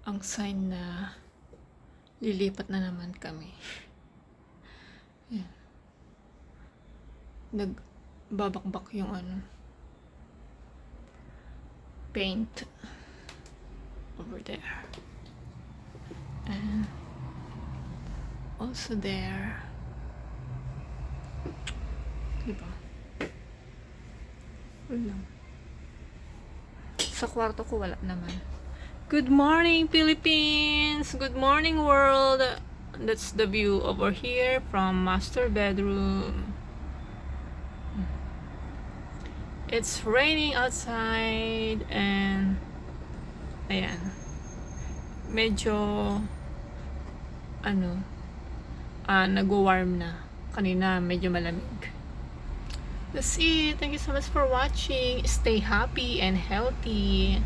ang sign na lilipat na naman kami. Yan. Nagbabakbak yung paint over there. And also there. Diba? Wala. Sa kwarto ko wala naman. Good morning, Philippines! Good morning, world! That's the view over here from master bedroom. It's raining outside and ayan. Medyo nagwa-warm na. Kanina medyo malamig. That's it. Thank you so much for watching. Stay happy and healthy.